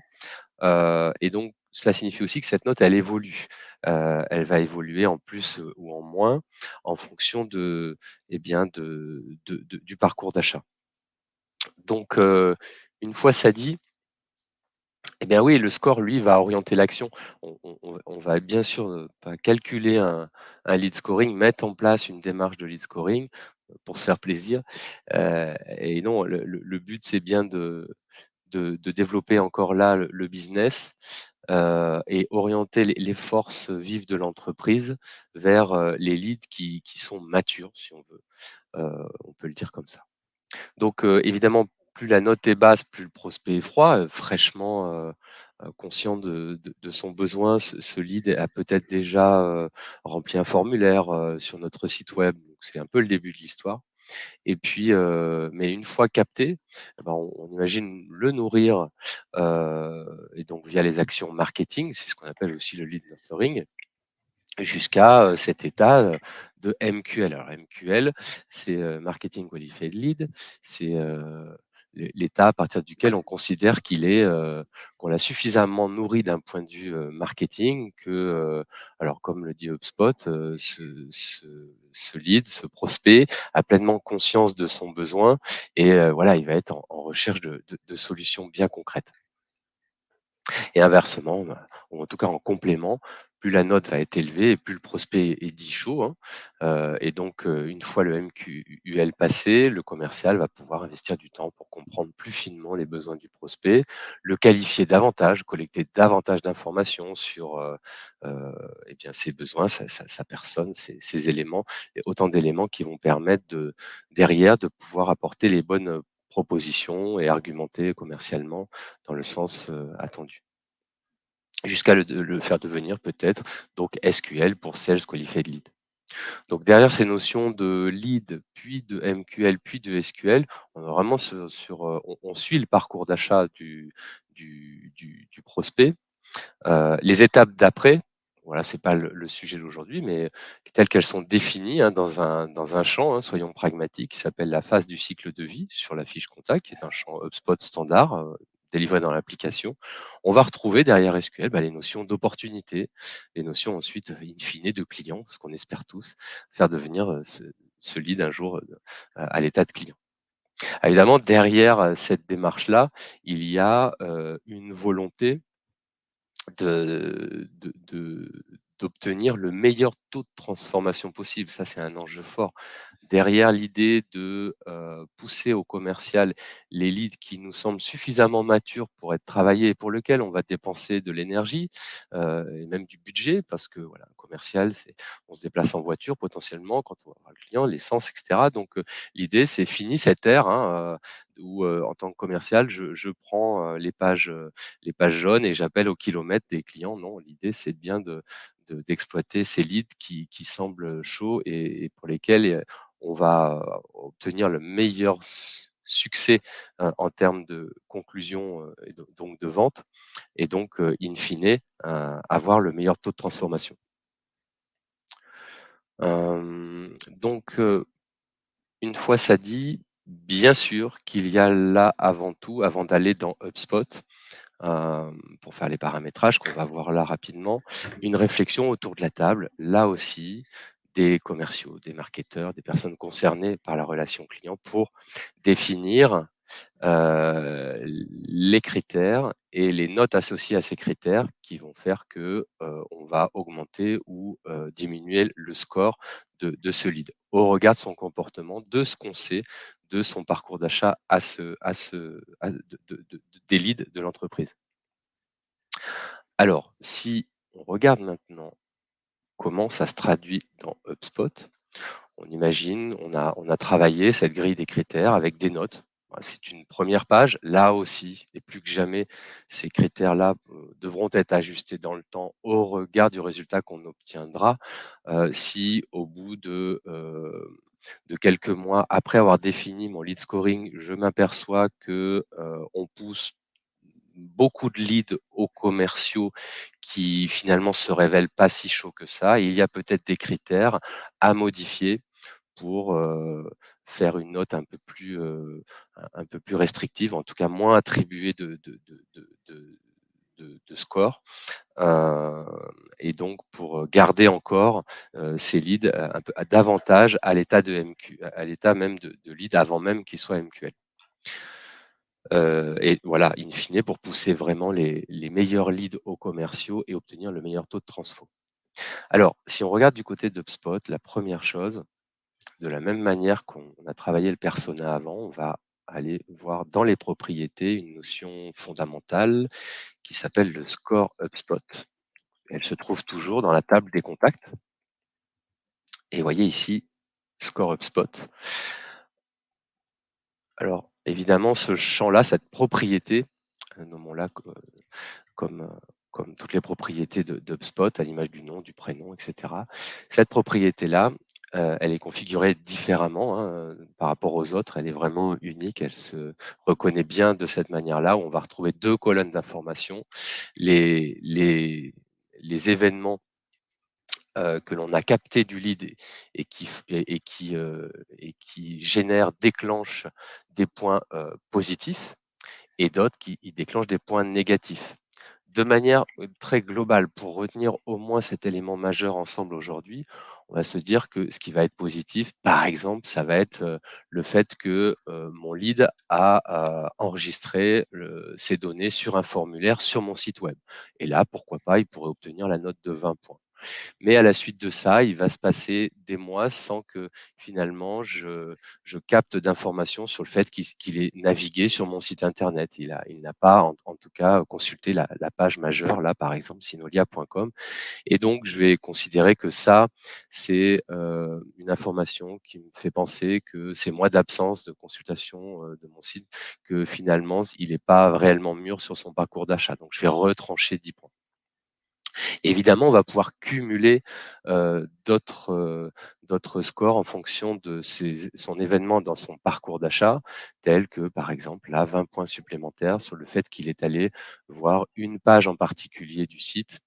Et donc, cela signifie aussi que cette note, elle évolue. Elle va évoluer en plus ou en moins en fonction eh bien, du parcours d'achat. Donc, une fois ça dit, eh bien oui, le score, lui, va orienter l'action. On va bien sûr pas calculer un lead scoring, mettre en place une démarche de lead scoring pour se faire plaisir. Et non, le but, c'est bien de développer encore là le business et orienter les forces vives de l'entreprise vers les leads qui sont matures, si on veut. On peut le dire comme ça. Donc, évidemment, plus la note est basse, plus le prospect est froid, fraîchement conscient de son besoin. Ce lead a peut-être déjà rempli un formulaire sur notre site web. c'est un peu le début de l'histoire. Et puis, mais une fois capté, eh ben, on imagine le nourrir, et donc via les actions marketing, c'est ce qu'on appelle aussi le lead nurturing, jusqu'à cet état de MQL. Alors MQL, c'est Marketing Qualified Lead, c'est l'état à partir duquel on considère qu'on l'a suffisamment nourri d'un point de vue marketing que, alors comme le dit HubSpot, ce lead, ce prospect a pleinement conscience de son besoin et voilà, il va être en recherche de solutions bien concrètes. Et inversement, ou en tout cas en complément, plus la note va être élevée et plus le prospect est dit chaud, hein. Et donc, une fois le MQL passé, le commercial va pouvoir investir du temps pour comprendre plus finement les besoins du prospect, le qualifier davantage, collecter davantage d'informations sur, eh bien ses besoins, sa personne, ses éléments, et autant d'éléments qui vont permettre derrière de pouvoir apporter les bonnes propositions et argumenter commercialement dans le sens, attendu. Jusqu'à le faire devenir peut-être donc SQL pour Sales Qualified Lead. Donc derrière ces notions de lead, puis de MQL, puis de SQL, on est vraiment on suit le parcours d'achat du prospect. Les étapes d'après, voilà, c'est pas le sujet d'aujourd'hui, mais telles qu'elles sont définies, hein, dans un champ, hein, soyons pragmatiques, qui s'appelle la phase du cycle de vie sur la fiche contact, qui est un champ HubSpot standard, délivré dans l'application. On va retrouver derrière SQL, les notions d'opportunité, les notions ensuite, in fine, de client, ce qu'on espère tous, faire devenir ce lead un jour à l'état de client. Évidemment, derrière cette démarche-là, il y a une volonté d'obtenir le meilleur taux de transformation possible. Ça, c'est un enjeu fort. Derrière l'idée de, pousser au commercial les leads qui nous semblent suffisamment matures pour être travaillés et pour lesquels on va dépenser de l'énergie, et même du budget parce que voilà, un commercial, on se déplace en voiture potentiellement quand on va voir le client, l'essence et cetera. Donc, l'idée, c'est fini cette ère, hein, où, en tant que commercial, je prends, les pages jaunes et j'appelle au kilomètre des clients. Non, l'idée, c'est bien d'exploiter ces leads qui semblent chauds et pour lesquels, on va obtenir le meilleur succès en termes de conclusion et donc de vente et donc, in fine, avoir le meilleur taux de transformation. Donc, une fois ça dit, bien sûr qu'il y a là avant tout, avant d'aller dans HubSpot, pour faire les paramétrages qu'on va voir là rapidement, une réflexion autour de la table, là aussi, des commerciaux, des marketeurs, des personnes concernées par la relation client pour définir les critères et les notes associées à ces critères qui vont faire que on va augmenter ou diminuer le score de ce lead au regard de son comportement, de ce qu'on sait de son parcours d'achat des leads de l'entreprise. Alors, si on regarde maintenant comment ça se traduit dans HubSpot, on imagine, on a travaillé cette grille des critères avec des notes. Voilà, c'est une première page. Là aussi, et plus que jamais, ces critères-là devront être ajustés dans le temps au regard du résultat qu'on obtiendra. Si au bout de quelques mois, après avoir défini mon lead scoring, je m'aperçois que on pousse beaucoup de leads aux commerciaux qui finalement se révèlent pas si chauds que ça. Il y a peut-être des critères à modifier pour faire une note un peu plus restrictive, en tout cas moins attribuée de score, heu et donc pour garder encore ces leads un peu davantage à l'état de MQ, à l'état même de lead avant même qu'ils soient MQL. Et voilà, in fine, pour pousser vraiment les meilleurs leads aux commerciaux et obtenir le meilleur taux de transfo. Alors, si on regarde du côté d'HubSpot, la première chose, de la même manière qu'on a travaillé le persona avant, on va aller voir dans les propriétés une notion fondamentale qui s'appelle le score HubSpot. Elle se trouve toujours dans la table des contacts. Et vous voyez ici, score HubSpot. Alors, évidemment, ce champ-là, cette propriété, nommons-la comme, comme toutes les propriétés d'HubSpot, à l'image du nom, du prénom, etc. Cette propriété-là, Elle est configurée différemment, hein, par rapport aux autres. Elle est vraiment unique. Elle se reconnaît bien de cette manière-là, où on va retrouver 2 colonnes d'informations. Les les les événements, que l'on a captés du lead et qui génèrent, déclenchent des points, positifs et d'autres qui déclenchent des points négatifs. De manière, très globale, pour retenir au moins cet élément majeur ensemble aujourd'hui, on va se dire que ce qui va être positif, par exemple, ça va être, le fait que, mon lead a, enregistré ses données sur un formulaire sur mon site web et là, pourquoi pas, il pourrait obtenir la note de 20 points. Mais à la suite de ça, il va se passer des mois sans que finalement je capte d'informations sur le fait qu'il ait navigué sur mon site internet. Il n'a pas en tout cas consulté la page majeure, là par exemple synolia.com, et donc je vais considérer que ça, c'est, une information qui me fait penser que ces mois d'absence de consultation, de mon site, que finalement il n'est pas réellement mûr sur son parcours d'achat. Donc je vais retrancher 10 points. Évidemment, on va pouvoir cumuler, d'autres scores en fonction de son événement dans son parcours d'achat, tel que, par exemple, là, 20 points supplémentaires sur le fait qu'il est allé voir une page en particulier du site.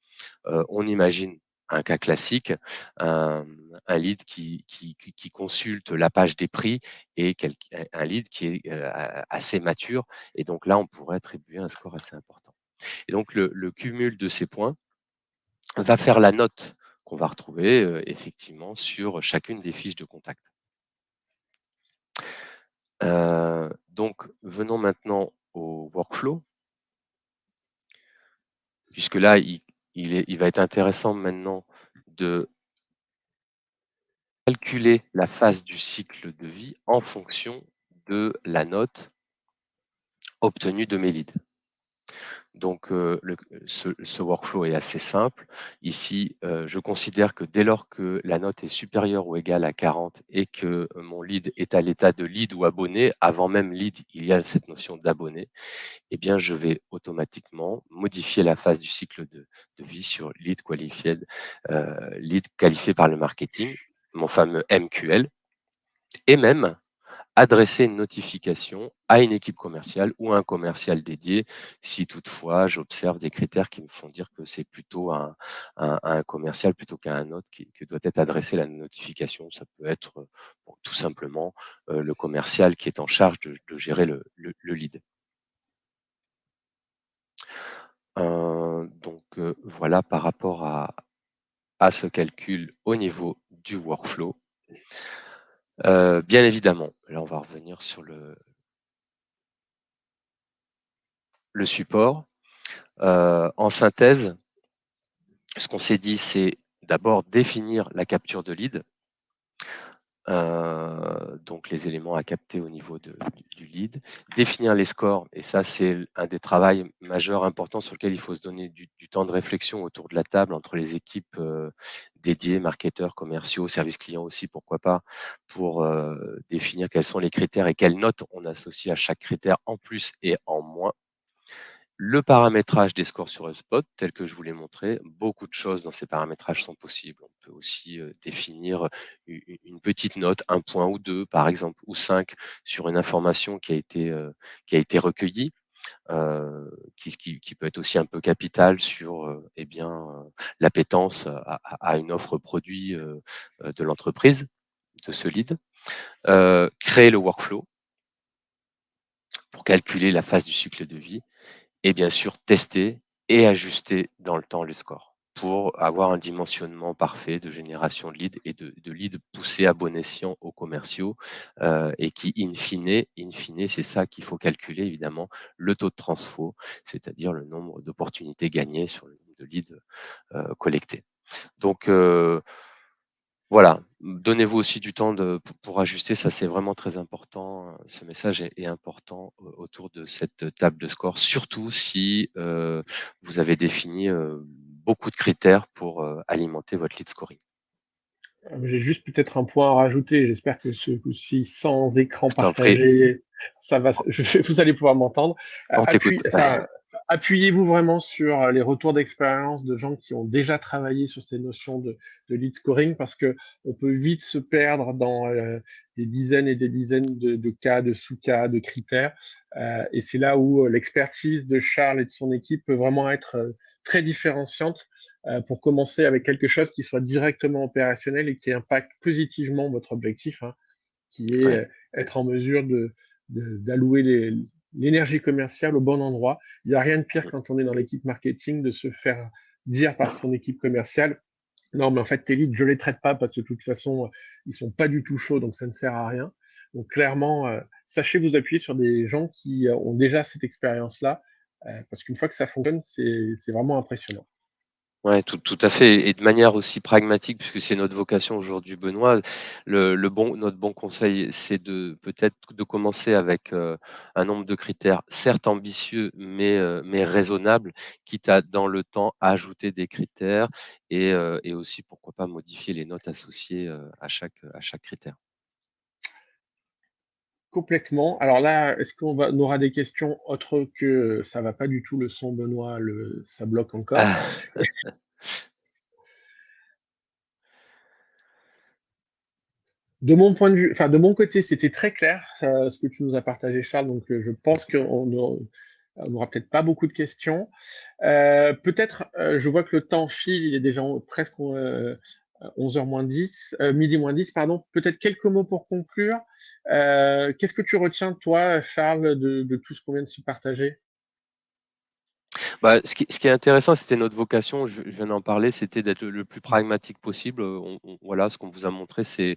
On imagine un cas classique, un un lead qui consulte la page des prix et un lead qui est, assez mature, et donc là, on pourrait attribuer un score assez important. Et donc le cumul de ces points va faire la note qu'on va retrouver, effectivement sur chacune des fiches de contact. Donc venons maintenant au workflow, puisque là il va être intéressant maintenant de calculer la phase du cycle de vie en fonction de la note obtenue de mes leads. Donc, ce workflow est assez simple. Ici, je considère que dès lors que la note est supérieure ou égale à 40 et que mon lead est à l'état de lead ou abonné, avant même lead, il y a cette notion d'abonné, eh bien, je vais automatiquement modifier la phase du cycle de vie sur lead qualifié par le marketing, mon fameux MQL, et même adresser une notification à une équipe commerciale ou à un commercial dédié, si toutefois j'observe des critères qui me font dire que c'est plutôt à un commercial plutôt qu'à un autre que doit être adressée la notification. Ça peut être, bon, tout simplement, le commercial qui est en charge de gérer le lead. Donc, voilà par rapport à ce calcul au niveau du workflow. Bien évidemment, là on va revenir sur le support. En synthèse, ce qu'on s'est dit, c'est d'abord définir la capture de lead, donc les éléments à capter au niveau du lead, définir les scores, et ça c'est un des travaux majeurs importants sur lequel il faut se donner du temps de réflexion autour de la table entre les équipes dédiées, marketeurs, commerciaux, services clients aussi, pourquoi pas, pour définir quels sont les critères et quelles notes on associe à chaque critère en plus et en moins. Le paramétrage des scores sur HubSpot, tel que je vous l'ai montré, beaucoup de choses dans ces paramétrages sont possibles. On peut aussi définir une petite note, un point ou deux, par exemple, ou 5 sur une information qui a été recueillie, qui peut être aussi un peu capitale sur l'appétence à une offre produit de l'entreprise, de ce lead. Créer le workflow pour calculer la phase du cycle de vie. Et bien sûr, tester et ajuster dans le temps le score pour avoir un dimensionnement parfait de génération de leads et de leads poussés à bon escient aux commerciaux, et qui, in fine, c'est ça qu'il faut calculer évidemment, le taux de transfo, c'est-à-dire le nombre d'opportunités gagnées sur le nombre de leads collectés. Donc, voilà, donnez-vous aussi du temps pour ajuster, ça c'est vraiment très important. Ce message est important autour de cette table de score, surtout si vous avez défini beaucoup de critères pour alimenter votre lead scoring. J'ai juste peut-être un point à rajouter. J'espère que ce coup-ci, sans écran Je t'en prie, partagé, ça va, vous allez pouvoir m'entendre. on t'écoute. Enfin, appuyez-vous vraiment sur les retours d'expérience de gens qui ont déjà travaillé sur ces notions de lead scoring parce que on peut vite se perdre dans des dizaines et des dizaines de cas, de sous-cas, de critères. Et c'est là où l'expertise de Charles et de son équipe peut vraiment être très différenciante pour commencer avec quelque chose qui soit directement opérationnel et qui impacte positivement votre objectif, hein, qui est Ouais. être en mesure d'allouer l'énergie commerciale au bon endroit. Il n'y a rien de pire quand on est dans l'équipe marketing de se faire dire par son équipe commerciale, non, mais en fait, tes leads, je les traite pas parce que de toute façon, ils sont pas du tout chauds, donc ça ne sert à rien. Donc clairement, sachez vous appuyer sur des gens qui ont déjà cette expérience-là, parce qu'une fois que ça fonctionne, c'est vraiment impressionnant. Ouais, tout à fait et de manière aussi pragmatique puisque c'est notre vocation aujourd'hui, Benoît, notre bon conseil, c'est de peut-être de commencer avec, un nombre de critères certes ambitieux mais raisonnables, quitte à dans le temps ajouter des critères et aussi pourquoi pas modifier les notes associées, à chaque critère. Complètement. Alors là, est-ce on aura des questions autres que ça va pas du tout le son, Benoît, ça bloque encore. Ah, De mon point de vue, enfin de mon côté, c'était très clair ce que tu nous as partagé, Charles. Donc je pense on n'aura peut-être pas beaucoup de questions. Peut-être, je vois que le temps file, il est déjà presque 11h moins 10, midi moins 10, pardon. Peut-être quelques mots pour conclure. Qu'est-ce que tu retiens, toi, Charles, de tout ce qu'on vient de se partager? bah, ce qui est intéressant, c'était notre vocation, je viens d'en parler, c'était d'être le plus pragmatique possible. On voilà, ce qu'on vous a montré, c'est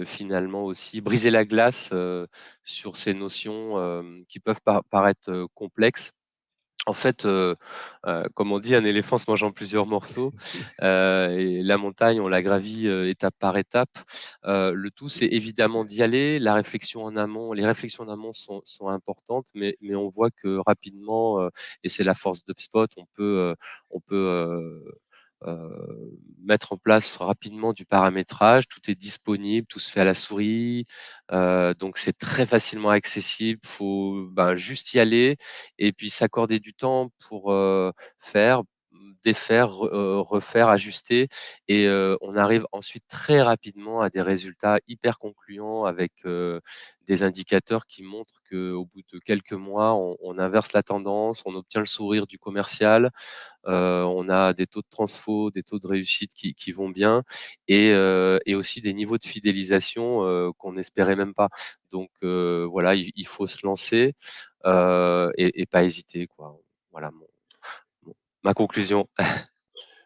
finalement aussi briser la glace, sur ces notions, qui peuvent paraître, complexes. En fait, comme on dit, un éléphant se mange en plusieurs morceaux, et la montagne, on la gravit, étape par étape. Le tout, c'est évidemment d'y aller. Les réflexions en amont sont importantes, mais on voit que rapidement, et c'est la force d'HubSpot, on peut, mettre en place rapidement du paramétrage. Tout est disponible, tout se fait à la souris, donc c'est très facilement accessible. Faut, ben, juste y aller et puis s'accorder du temps pour, faire, défaire, refaire, ajuster et on arrive ensuite très rapidement à des résultats hyper concluants avec, des indicateurs qui montrent qu'au bout de quelques mois, on inverse la tendance, on obtient le sourire du commercial, on a des taux de transfo, des taux de réussite qui vont bien et aussi des niveaux de fidélisation, qu'on n'espérait même pas. Donc voilà, il faut se lancer, et pas hésiter, quoi. Voilà ma conclusion.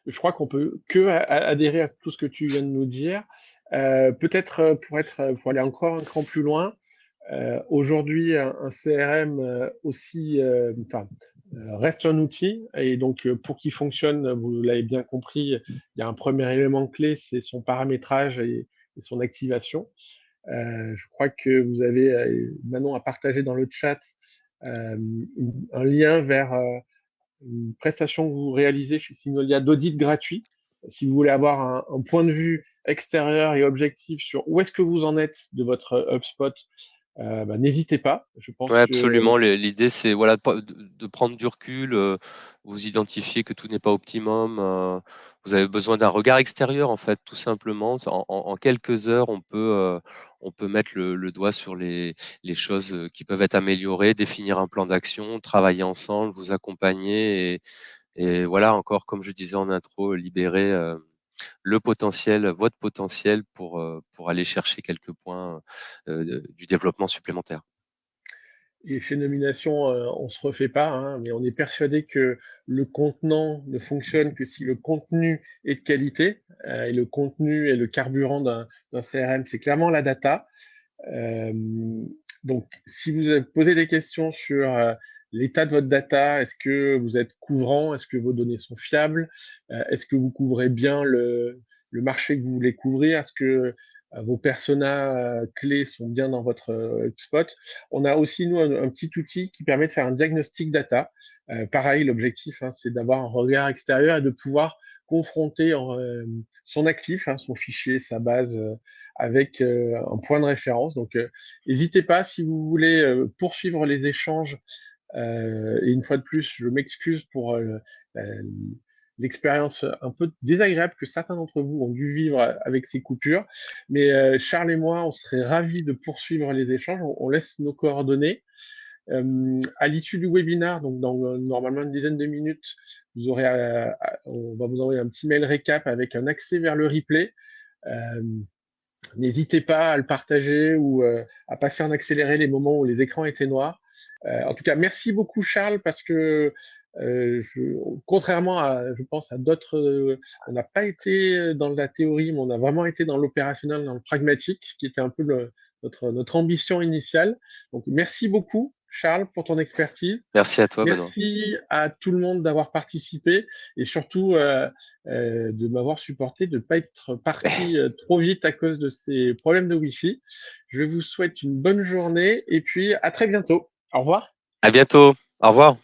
Je crois qu'on peut que adhérer à tout ce que tu viens de nous dire. Peut-être pour aller encore un cran plus loin, aujourd'hui, un CRM aussi, enfin, reste un outil et donc pour qu'il fonctionne, vous l'avez bien compris, il y a un premier élément clé, c'est son paramétrage et son activation. Je crois que vous avez, Manon a partagé dans le chat un lien vers une prestation que vous réalisez chez Signolia d'audit gratuit. Si vous voulez avoir un point de vue extérieur et objectif sur où est-ce que vous en êtes de votre HubSpot, bah, n'hésitez pas. Je pense Ouais, que absolument. L'idée, c'est voilà, de prendre du recul, vous identifier que tout n'est pas optimum. Vous avez besoin d'un regard extérieur, en fait, tout simplement. En quelques heures, on peut mettre le doigt sur les choses qui peuvent être améliorées, définir un plan d'action, travailler ensemble, vous accompagner et voilà, encore, comme je disais en intro, libérer le potentiel, votre potentiel pour aller chercher quelques points du développement supplémentaire. les chez Nomination, on se refait pas, hein, mais on est persuadé que le contenant ne fonctionne que si le contenu est de qualité. Et le contenu est le carburant d'un CRM, c'est clairement la data. Euh, donc, si vous avez posé des questions sur l'état de votre data, est-ce que vous êtes couvrant, est-ce que vos données sont fiables, est-ce que vous couvrez bien le marché que vous voulez couvrir, est-ce que vos personas clés sont bien dans votre spot. On a aussi, nous, un petit outil qui permet de faire un diagnostic data. Pareil, l'objectif, hein, c'est d'avoir un regard extérieur et de pouvoir confronter son actif, hein, son fichier, sa base, avec un point de référence. Donc, n'hésitez pas si vous voulez poursuivre les échanges Et une fois de plus, je m'excuse pour l'expérience un peu désagréable que certains d'entre vous ont dû vivre avec ces coupures. Mais Charles et moi, on serait ravis de poursuivre les échanges. On laisse nos coordonnées. À l'issue du webinaire, donc dans normalement une dizaine de minutes, vous aurez, on va vous envoyer un petit mail récap avec un accès vers le replay. N'hésitez pas à le partager ou à passer en accéléré les moments où les écrans étaient noirs. En tout cas, merci beaucoup Charles, parce que contrairement à, je pense, à d'autres, on n'a pas été dans la théorie, mais on a vraiment été dans l'opérationnel, dans le pragmatique, ce qui était un peu notre ambition initiale. Donc merci beaucoup Charles pour ton expertise. Merci à toi, Benoît. Merci à tout le monde d'avoir participé et surtout de m'avoir supporté, de ne pas être parti trop vite à cause de ces problèmes de Wi-Fi. Je vous souhaite une bonne journée et puis à très bientôt. Au revoir. À bientôt. Au revoir.